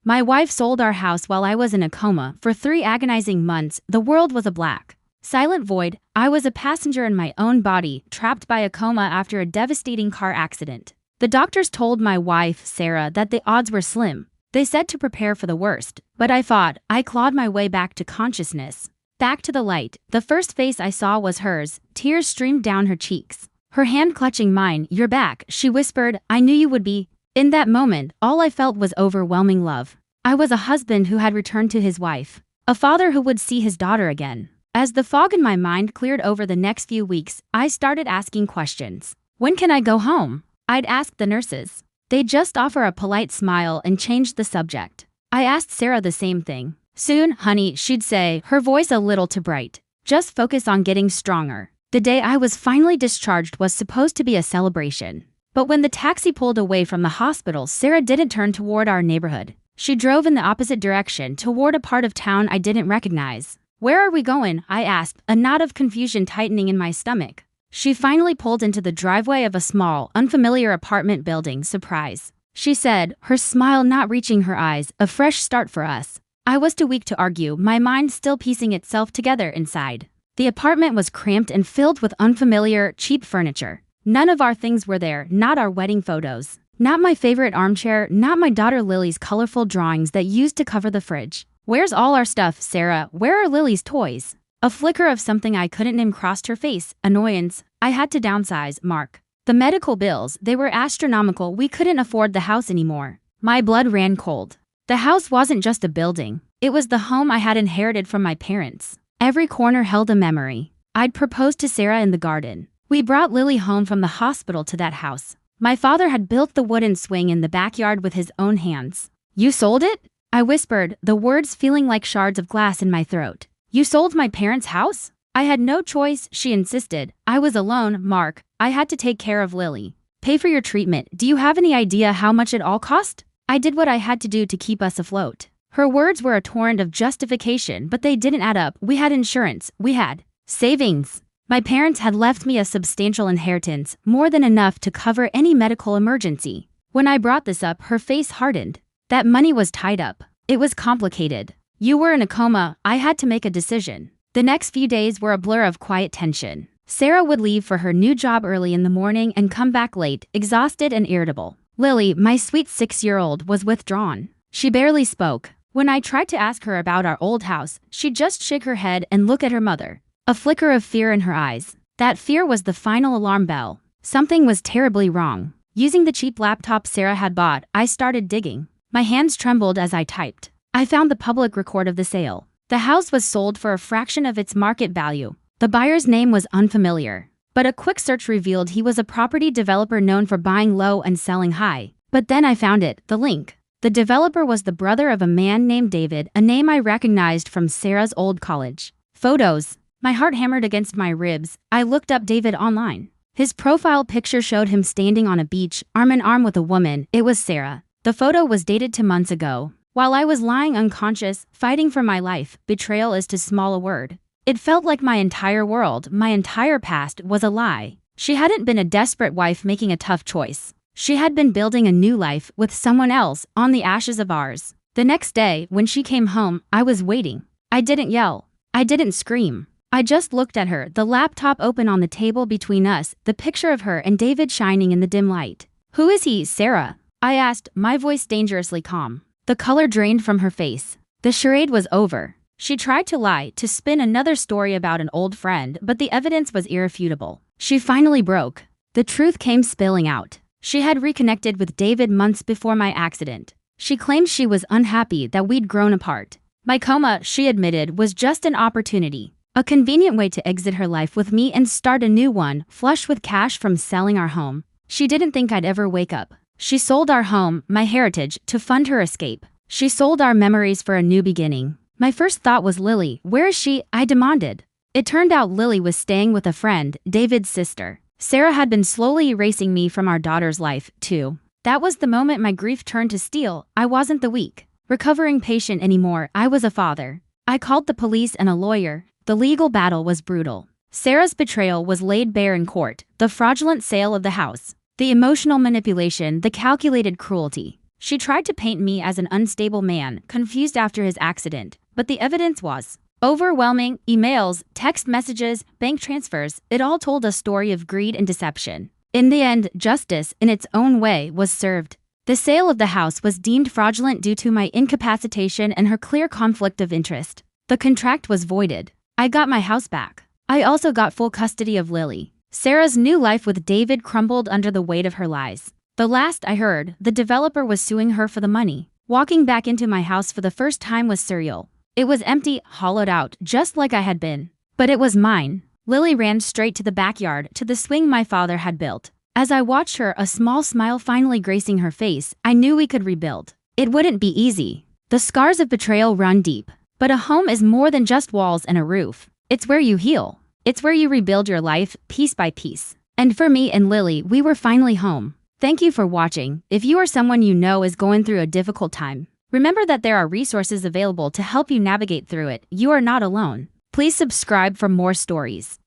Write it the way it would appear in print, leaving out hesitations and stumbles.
My wife sold our house while I was in a coma for 3 agonizing months. The world was a black, silent void. I was a passenger in my own body, trapped by a coma after a devastating car accident. The doctors told my wife, Sarah, that the odds were slim. They said to prepare for the worst, but I fought. I clawed my way back to consciousness, back to the light. The first face I saw was hers. Tears streamed down her cheeks, her hand clutching mine. "You're back," she whispered. "I knew you would be." In that moment, all I felt was overwhelming love. I was a husband who had returned to his wife, a father who would see his daughter again. As the fog in my mind cleared over the next few weeks, I started asking questions. When can I go home? I'd ask the nurses. They'd just offer a polite smile and change the subject. I asked Sarah the same thing. "Soon, honey," she'd say, her voice a little too bright. "Just focus on getting stronger." The day I was finally discharged was supposed to be a celebration. But when the taxi pulled away from the hospital, Sarah didn't turn toward our neighborhood. She drove in the opposite direction, toward a part of town I didn't recognize. "Where are we going?" I asked, a knot of confusion tightening in my stomach. She finally pulled into the driveway of a small, unfamiliar apartment building. "Surprise," she said, her smile not reaching her eyes. "A fresh start for us." I was too weak to argue, my mind still piecing itself together inside. The apartment was cramped and filled with unfamiliar, cheap furniture. None of our things were there, not our wedding photos, not my favorite armchair, not my daughter Lily's colorful drawings that used to cover the fridge. "Where's all our stuff, Sarah? Where are Lily's toys?" A flicker of something I couldn't name crossed her face. "Annoyance. I had to downsize, Mark. The medical bills, they were astronomical. We couldn't afford the house anymore." My blood ran cold. The house wasn't just a building. It was the home I had inherited from my parents. Every corner held a memory. I'd proposed to Sarah in the garden. We brought Lily home from the hospital to that house. My father had built the wooden swing in the backyard with his own hands. "You sold it?" I whispered, the words feeling like shards of glass in my throat. "You sold my parents' house?" "I had no choice," she insisted. "I was alone, Mark. I had to take care of Lily. Pay for your treatment. Do you have any idea how much it all cost?" I did what I had to do to keep us afloat. Her words were a torrent of justification, but they didn't add up. We had insurance. We had savings. My parents had left me a substantial inheritance, more than enough to cover any medical emergency. When I brought this up, her face hardened. That money was tied up. It was complicated. "You were in a coma." I had to make a decision. The next few days were a blur of quiet tension. Sarah would leave for her new job early in the morning and come back late, exhausted and irritable. Lily, my sweet 6-year-old, was withdrawn. She barely spoke. When I tried to ask her about our old house, she'd just shake her head and look at her mother. A flicker of fear in her eyes. That fear was the final alarm bell. Something was terribly wrong. Using the cheap laptop Sarah had bought, I started digging. My hands trembled as I typed. I found the public record of the sale. The house was sold for a fraction of its market value. The buyer's name was unfamiliar, but a quick search revealed he was a property developer known for buying low and selling high. But then I found it, the link. The developer was the brother of a man named David, a name I recognized from Sarah's old college photos. My heart hammered against my ribs. I looked up David online. His profile picture showed him standing on a beach, arm in arm with a woman. It was Sarah. The photo was dated 2 months ago. While I was lying unconscious, fighting for my life, betrayal is too small a word. It felt like my entire world, my entire past, was a lie. She hadn't been a desperate wife making a tough choice. She had been building a new life with someone else on the ashes of ours. The next day, when she came home, I was waiting. I didn't yell. I didn't scream. I just looked at her, the laptop open on the table between us, the picture of her and David shining in the dim light. "Who is he, Sarah?" I asked, my voice dangerously calm. The color drained from her face. The charade was over. She tried to lie, to spin another story about an old friend, but the evidence was irrefutable. She finally broke. The truth came spilling out. She had reconnected with David months before my accident. She claimed she was unhappy that we'd grown apart. My coma, she admitted, was just an opportunity. A convenient way to exit her life with me and start a new one, flush with cash from selling our home. She didn't think I'd ever wake up. She sold our home, my heritage, to fund her escape. She sold our memories for a new beginning. My first thought was Lily. "Where is she?" I demanded. It turned out Lily was staying with a friend, David's sister. Sarah had been slowly erasing me from our daughter's life, too. That was the moment my grief turned to steel. I wasn't the weak, recovering patient anymore. I was a father. I called the police and a lawyer. The legal battle was brutal. Sarah's betrayal was laid bare in court, the fraudulent sale of the house, the emotional manipulation, the calculated cruelty. She tried to paint me as an unstable man, confused after his accident, but the evidence was overwhelming. Emails, text messages, bank transfers, it all told a story of greed and deception. In the end, justice, in its own way, was served. The sale of the house was deemed fraudulent due to my incapacitation and her clear conflict of interest. The contract was voided. I got my house back. I also got full custody of Lily. Sarah's new life with David crumbled under the weight of her lies. The last I heard, the developer was suing her for the money. Walking back into my house for the first time was surreal. It was empty, hollowed out, just like I had been. But it was mine. Lily ran straight to the backyard, to the swing my father had built. As I watched her, a small smile finally gracing her face, I knew we could rebuild. It wouldn't be easy. The scars of betrayal run deep. But a home is more than just walls and a roof. It's where you heal. It's where you rebuild your life, piece by piece. And for me and Lily, we were finally home. Thank you for watching. If you or someone you know is going through a difficult time, remember that there are resources available to help you navigate through it. You are not alone. Please subscribe for more stories.